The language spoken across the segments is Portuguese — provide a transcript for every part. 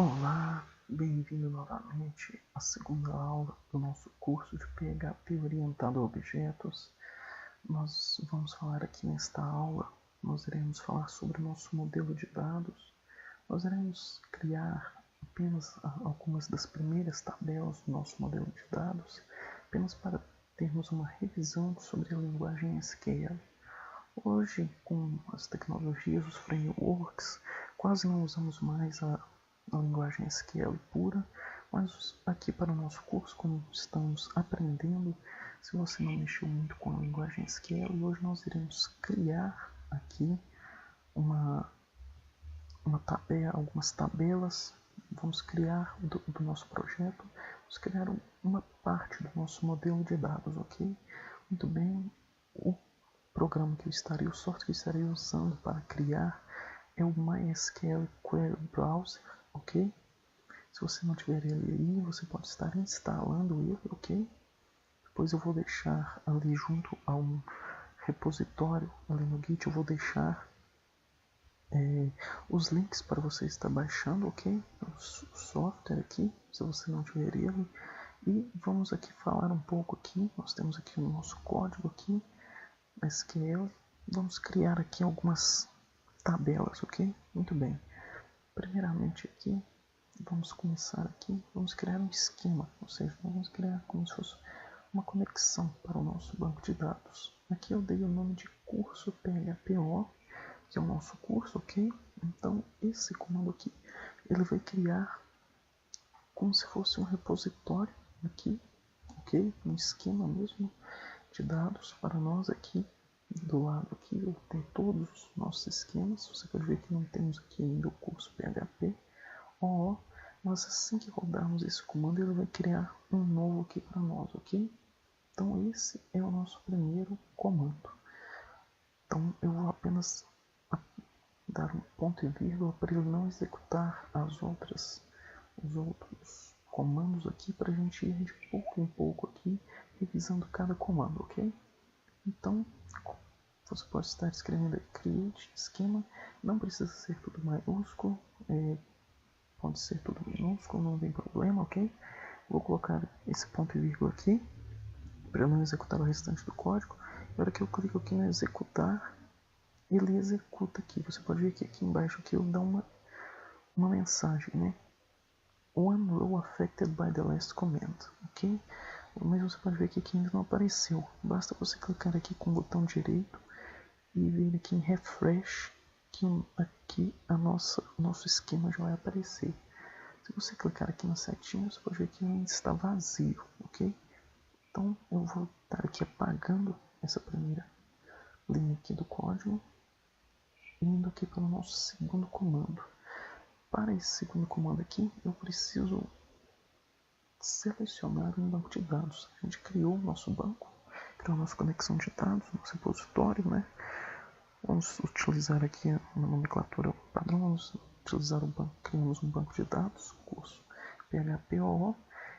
Olá, bem-vindo novamente à segunda aula do nosso curso de PHP orientado a objetos. Nós vamos falar aqui nesta aula, nós iremos falar sobre o nosso modelo de dados. Nós iremos criar apenas algumas das primeiras tabelas do nosso modelo de dados, apenas para termos uma revisão sobre a linguagem SQL. Hoje, com as tecnologias, os frameworks, quase não usamos mais a linguagem SQL pura, mas aqui para o nosso curso, como estamos aprendendo, se você não mexeu muito com a linguagem SQL, hoje nós iremos criar aqui algumas tabelas, vamos criar do nosso projeto, vamos criar uma parte do nosso modelo de dados, ok? Muito bem, o programa que eu estarei, o software que eu estarei usando para criar é o MySQL Query Browser, ok? Se você não tiver ele aí, você pode estar instalando ele, ok? Depois eu vou deixar ali junto a um repositório ali no Git, eu vou deixar os links para você estar baixando, ok? O software aqui, se você não tiver ele. E vamos aqui falar um pouco aqui, nós temos aqui o nosso código aqui, SQL. Vamos criar aqui algumas tabelas, ok? Muito bem. Primeiramente aqui, vamos começar aqui, vamos criar um esquema, ou seja, vamos criar como se fosse uma conexão para o nosso banco de dados. Aqui eu dei o nome de curso PHPO, que é o nosso curso, ok? Então esse comando aqui, ele vai criar como se fosse um repositório aqui, ok? Um esquema mesmo de dados para nós aqui. Do lado aqui eu tenho todos os nossos esquemas. Você pode ver que não temos aqui ainda o curso PHP. Mas assim que rodarmos esse comando, ele vai criar um novo aqui para nós, ok? Então esse é o nosso primeiro comando. Então eu vou apenas dar um ponto e vírgula para ele não executar os outros comandos aqui, para a gente ir de pouco em pouco aqui, revisando cada comando, ok? Então, você pode estar escrevendo aí, create esquema, não precisa ser tudo maiúsculo, pode ser tudo minúsculo, não tem problema, ok? Vou colocar esse ponto e vírgula aqui, para não executar o restante do código. Na hora que eu clico aqui no executar, ele executa aqui. Você pode ver que aqui embaixo aqui eu dou uma mensagem, né? One row affected by the last command, ok? Mas você pode ver que aqui ainda não apareceu. Basta você clicar aqui com o botão direito e vir aqui em refresh, que aqui o nosso esquema já vai aparecer. Se você clicar aqui na setinha, você pode ver que ainda está vazio, ok? Então eu vou estar aqui apagando essa primeira linha aqui do código e indo aqui para o nosso segundo comando. Para esse segundo comando aqui, eu preciso selecionar um banco de dados. A gente criou o nosso banco, criou a nossa conexão de dados, nosso repositório, né? Vamos utilizar aqui uma nomenclatura padrão, vamos utilizar o banco, criamos um banco de dados, curso PHPOO,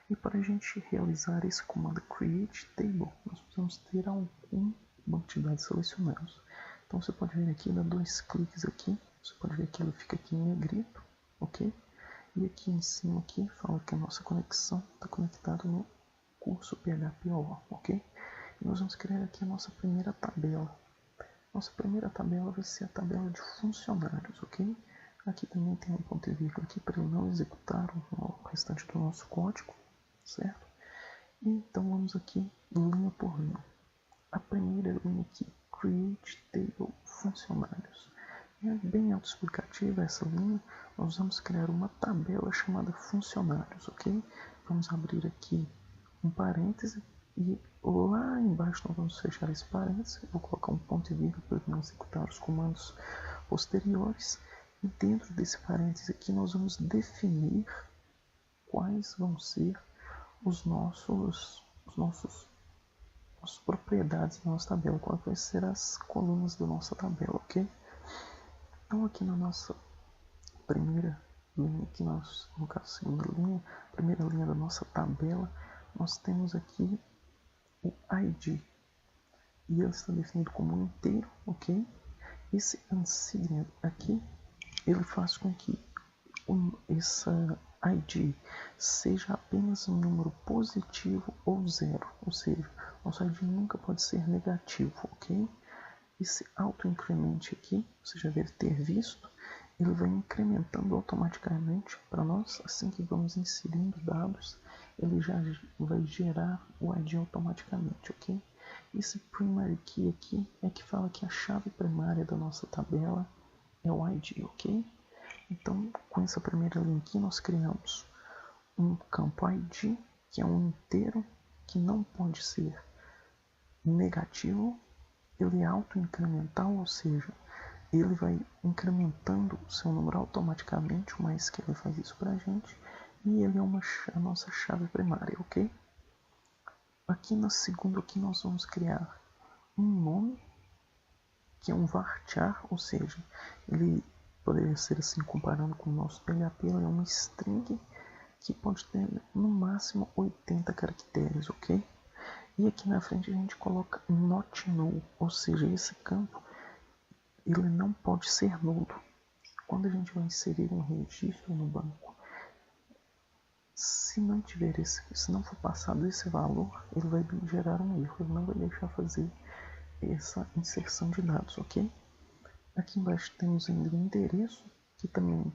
e para a gente realizar esse comando create table, nós precisamos ter algum banco de dados selecionados. Então você pode ver aqui, dá dois cliques aqui, você pode ver que ele fica aqui em negrito, ok? E aqui em cima aqui fala que a nossa conexão está conectada no curso PHPOO, ok? E nós vamos criar aqui a nossa primeira tabela. Nossa primeira tabela vai ser a tabela de funcionários, ok? Aqui também tem um ponto e vírgula aqui para ele não executar o restante do nosso código, certo? E então vamos aqui linha por linha. A primeira linha aqui, create table funcionários. É bem autoexplicativa essa linha. Nós vamos criar uma tabela chamada funcionários, ok? Vamos abrir aqui um parêntese e lá embaixo nós vamos fechar esse parênteses. Eu vou colocar um ponto e vírgula para não executar os comandos posteriores. E dentro desse parênteses aqui nós vamos definir quais vão ser as propriedades da nossa tabela, quais vão ser as colunas da nossa tabela, ok? Então aqui na nossa primeira linha, aqui no caso segunda linha, primeira linha da nossa tabela, nós temos aqui o ID, e ele está definido como um inteiro, ok? Esse unsigned aqui, ele faz com que essa ID seja apenas um número positivo ou zero, ou seja, nosso ID nunca pode ser negativo, ok? Esse autoincremente aqui, você já deve ter visto, ele vai incrementando automaticamente para nós, assim que vamos inserindo dados, ele já vai gerar o ID automaticamente, ok? Esse primary key aqui é que fala que a chave primária da nossa tabela é o ID, ok? Então, com essa primeira linha aqui, nós criamos um campo ID, que é um inteiro, que não pode ser negativo, ele é autoincremental, ou seja, ele vai incrementando o seu número automaticamente, o mais que ele faz isso para a gente, e ele é a nossa chave primária, ok? Aqui na segunda aqui nós vamos criar um nome, que é um varchar, ou seja, ele poderia ser assim comparando com o nosso PHP, ele é uma string que pode ter no máximo 80 caracteres, ok? E aqui na frente a gente coloca not null, ou seja, esse campo ele não pode ser nulo. Quando a gente vai inserir um registro no banco, se não for passado esse valor, ele vai gerar um erro, ele não vai deixar fazer essa inserção de dados, ok? Aqui embaixo temos ainda o endereço, que também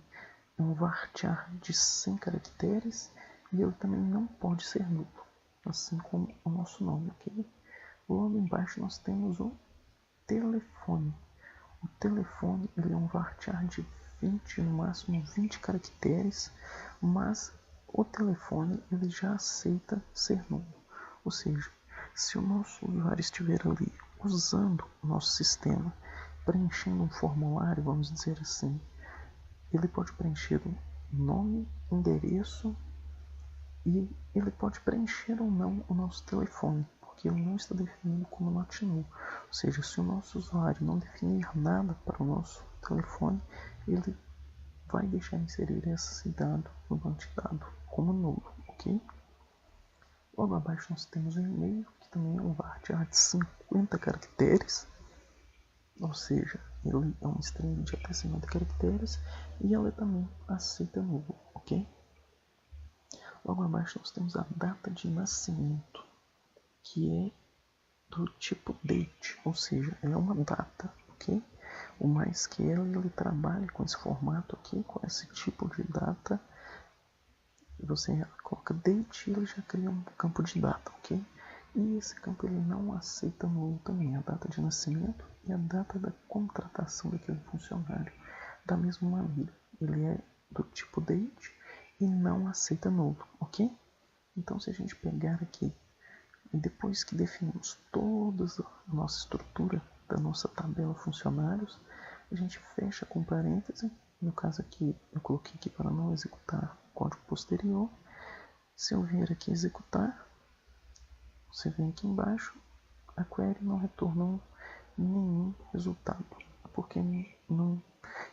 é um varchar de 100 caracteres, e ele também não pode ser nulo, assim como o nosso nome, ok? Logo embaixo nós temos o telefone. O telefone ele é um varchar de 20, no máximo 20 caracteres, mas o telefone ele já aceita ser nulo. Ou seja, se o nosso usuário estiver ali usando o nosso sistema, preenchendo um formulário, vamos dizer assim, ele pode preencher o nome, endereço e ele pode preencher ou não o nosso telefone, porque ele não está definido como not null. Ou seja, se o nosso usuário não definir nada para o nosso telefone, ele vai deixar inserir esse dado no banco de dados como nulo, ok? Logo abaixo nós temos o e-mail, que também é um varchar de 50 caracteres, ou seja, ele é uma string de até 50 caracteres e ela também aceita nulo, ok? Logo abaixo nós temos a data de nascimento, que é do tipo date, ou seja, é uma data, ok? O MySQL ele trabalha com esse formato aqui, com esse tipo de data. Você coloca date e ele já cria um campo de data, ok? E esse campo ele não aceita nulo também, a data de nascimento e a data da contratação daquele funcionário. Da mesma maneira, ele é do tipo date e não aceita nulo, ok? Então se a gente pegar aqui e depois que definimos toda a nossa estrutura da nossa tabela funcionários, a gente fecha com parêntese. No caso aqui, eu coloquei aqui para não executar o código posterior. Se eu vier aqui executar, você vem aqui embaixo, a query não retornou nenhum resultado, porque não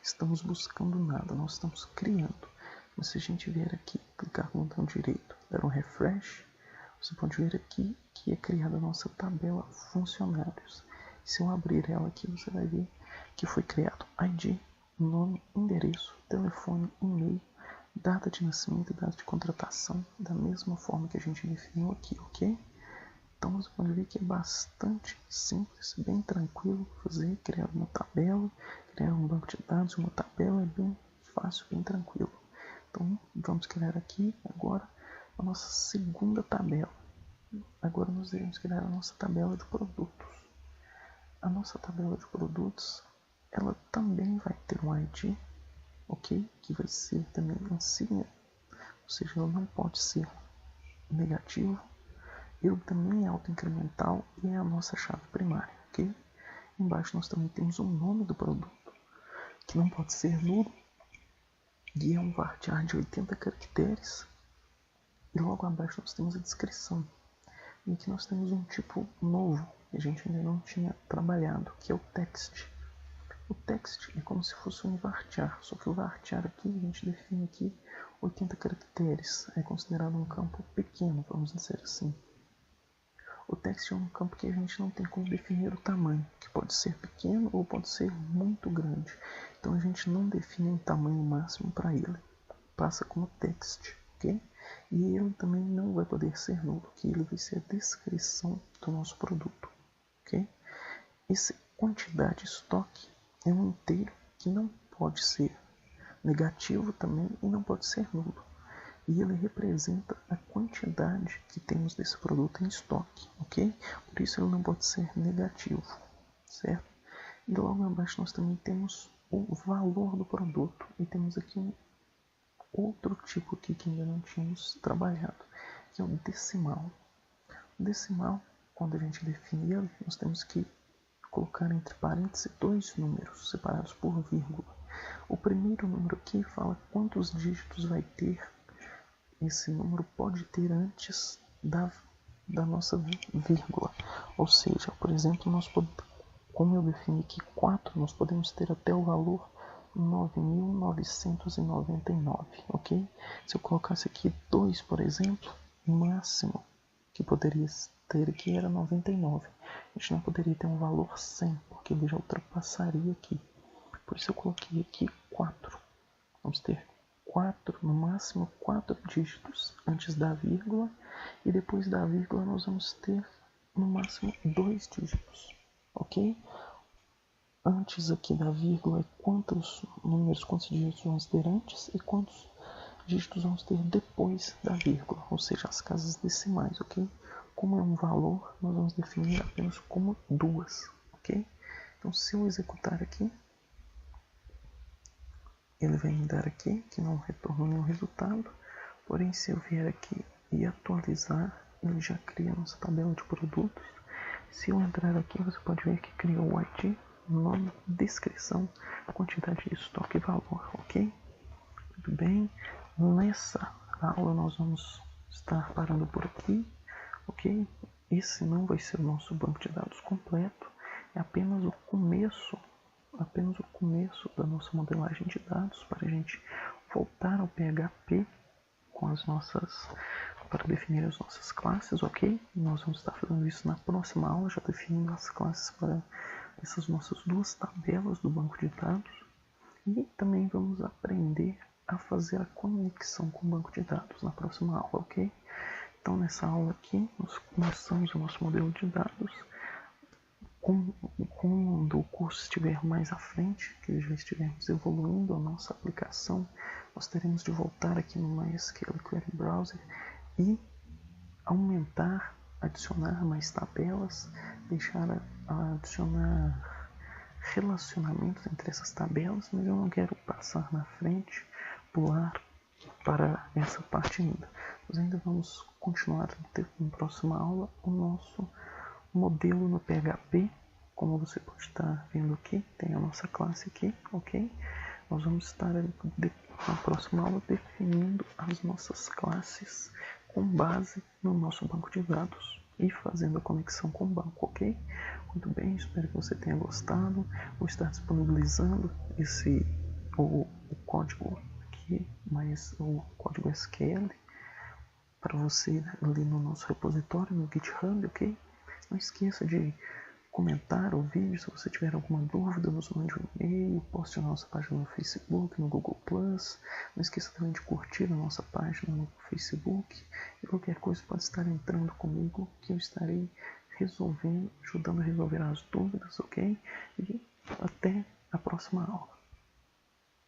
estamos buscando nada, nós estamos criando. Mas se a gente vier aqui, clicar com o botão direito, dar um refresh, você pode ver aqui que é criada a nossa tabela funcionários. Se eu abrir ela aqui, você vai ver que foi criado ID, nome, endereço, telefone, e-mail, data de nascimento e data de contratação, da mesma forma que a gente definiu aqui, ok? Então você pode ver que é bastante simples, bem tranquilo fazer, criar uma tabela, criar um banco de dados, uma tabela é bem fácil, bem tranquilo. Então vamos criar aqui agora a nossa segunda tabela. Agora nós iremos criar a nossa tabela de produtos. A nossa tabela de produtos, ela também vai ter um ID, ok? Que vai ser também insígnia, ou seja, ela não pode ser negativo. Ele também é autoincremental e é a nossa chave primária, ok? Embaixo nós também temos o nome do produto, que não pode ser nulo, e é um varchar de 80 caracteres. E logo abaixo nós temos a descrição. E aqui nós temos um tipo novo, que a gente ainda não tinha trabalhado, que é o text. O text é como se fosse um varchar, só que o varchar aqui, a gente define aqui 80 caracteres. É considerado um campo pequeno, vamos dizer assim. O text é um campo que a gente não tem como definir o tamanho, que pode ser pequeno ou pode ser muito grande. Então a gente não define um tamanho máximo para ele. passa como text, ok? E ele também não vai poder ser nulo, que ele vai ser a descrição do nosso produto, ok? Essa quantidade estoque é um inteiro que não pode ser negativo também e não pode ser nulo. E ele representa a quantidade que temos desse produto em estoque, ok? Por isso ele não pode ser negativo, certo? E logo abaixo nós também temos o valor do produto e temos aqui um outro tipo aqui que ainda não tínhamos trabalhado, que é o decimal. O decimal, quando a gente define ele, nós temos que colocar entre parênteses dois números separados por vírgula. O primeiro número aqui fala quantos dígitos vai ter. Esse número pode ter antes da nossa vírgula. Ou seja, por exemplo, como eu defini aqui 4, nós podemos ter até o valor 9.999, ok? Se eu colocasse aqui 2, por exemplo, o máximo que poderia ter aqui era 99. A gente não poderia ter um valor 100, porque ele já ultrapassaria aqui. Por isso eu coloquei aqui 4. Vamos ter 4, no máximo 4 dígitos antes da vírgula, e depois da vírgula nós vamos ter no máximo 2 dígitos, ok? Antes aqui da vírgula é quantos dígitos vamos ter antes e quantos dígitos vamos ter depois da vírgula, ou seja, as casas decimais, ok? Como é um valor, nós vamos definir apenas como 2, ok? Então, se eu executar aqui, ele vai me dar aqui que não retornou nenhum resultado, porém se eu vier aqui e atualizar, ele já cria a nossa tabela de produtos. Se eu entrar aqui, você pode ver que criou o ID, nome, descrição, quantidade de estoque e valor, ok? Muito bem, nessa aula nós vamos estar parando por aqui, ok? Esse não vai ser o nosso banco de dados completo, é apenas o começo da nossa modelagem de dados para a gente voltar ao PHP para definir as nossas classes, ok? Nós vamos estar fazendo isso na próxima aula, já definindo as classes para essas nossas duas tabelas do banco de dados, e também vamos aprender a fazer a conexão com o banco de dados na próxima aula, ok? Então nessa aula aqui nós começamos o nosso modelo de dados. Quando o curso estiver mais à frente, que já estivermos evoluindo a nossa aplicação, nós teremos de voltar aqui no MySQL Query Browser e aumentar, adicionar mais tabelas, adicionar relacionamentos entre essas tabelas, mas eu não quero passar na frente, pular para essa parte ainda. Nós ainda vamos continuar na próxima aula o nosso modelo no PHP, como você pode estar vendo aqui, tem a nossa classe aqui, ok? Nós vamos estar na próxima aula definindo as nossas classes com base no nosso banco de dados e fazendo a conexão com o banco, ok? Muito bem, espero que você tenha gostado. Vou estar disponibilizando o código aqui, mas o código SQL para você ali no nosso repositório no GitHub, ok? Não esqueça de comentar o vídeo. Se você tiver alguma dúvida, nos mande um e-mail, poste na nossa página no Facebook, no Google+. Não esqueça também de curtir a nossa página no Facebook. E qualquer coisa pode estar entrando comigo, que eu estarei ajudando a resolver as dúvidas, ok? E até a próxima aula.